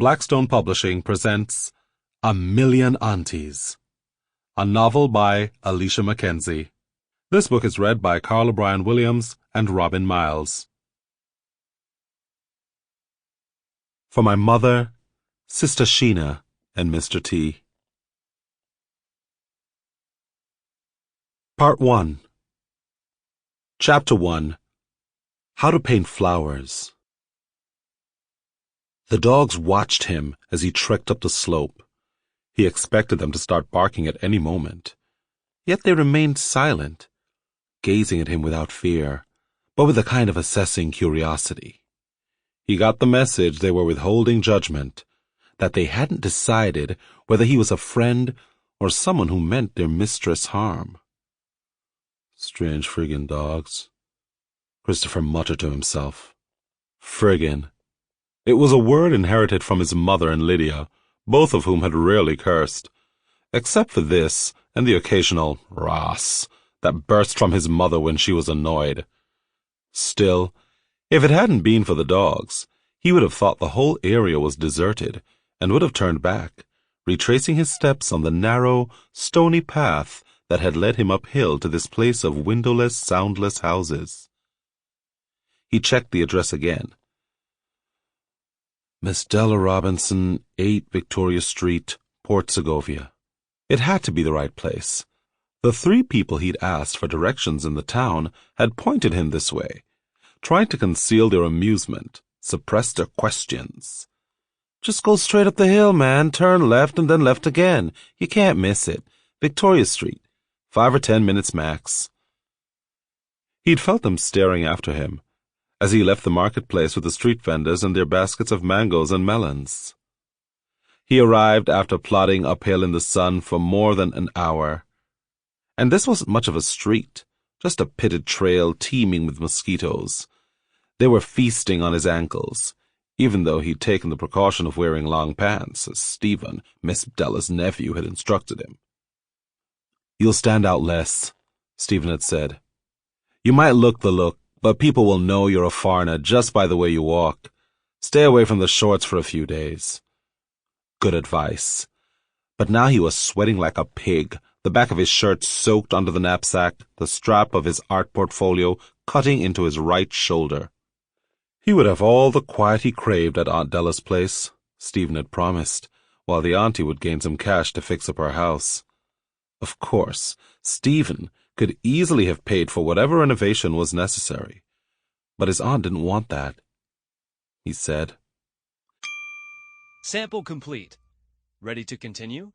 Blackstone Publishing presents A Million Aunties, a novel by Alecia Mckenzie. This book is read by Karl Williams and Robin Miles. For my mother, Sister Sheena, and Mr. T. Part 1. Chapter 1. How to Paint Flowers. The dogs watched him as he trekked up the slope. He expected them to start barking at any moment. Yet they remained silent, gazing at him without fear, but with a kind of assessing curiosity. He got the message they were withholding judgment, that they hadn't decided whether he was a friend or someone who meant their mistress harm. Strange friggin' dogs, Christopher muttered to himself. Friggin'. It was a word inherited from his mother and Lydia, both of whom had rarely cursed, except for this and the occasional "ras" that burst from his mother when she was annoyed. Still, if it hadn't been for the dogs, he would have thought the whole area was deserted and would have turned back, retracing his steps on the narrow, stony path that had led him uphill to this place of windowless, soundless houses. He checked the address again. Miss Della Robinson, 8 Victoria Street, Port Segovia. It had to be the right place. The 3 people he'd asked for directions in the town had pointed him this way, trying to conceal their amusement, suppress their questions. Just go straight up the hill, man, turn left and then left again. You can't miss it. Victoria Street, 5 or 10 minutes max. He'd felt them staring after him as he left the marketplace with the street vendors and their baskets of mangoes and melons. He arrived after plodding uphill in the sun for more than an hour. And this wasn't much of a street, just a pitted trail teeming with mosquitoes. They were feasting on his ankles, even though he'd taken the precaution of wearing long pants, as Stephen, Miss Della's nephew, had instructed him. You'll stand out less, Stephen had said. You might look the look, but people will know you're a foreigner just by the way you walk. Stay away from the shorts for a few days. Good advice. But now he was sweating like a pig, the back of his shirt soaked under the knapsack, the strap of his art portfolio cutting into his right shoulder. He would have all the quiet he craved at Aunt Della's place, Stephen had promised, while the auntie would gain some cash to fix up her house. Of course, Stephen could easily have paid for whatever renovation was necessary, but his aunt didn't want that. He said, Sample complete. Ready to continue?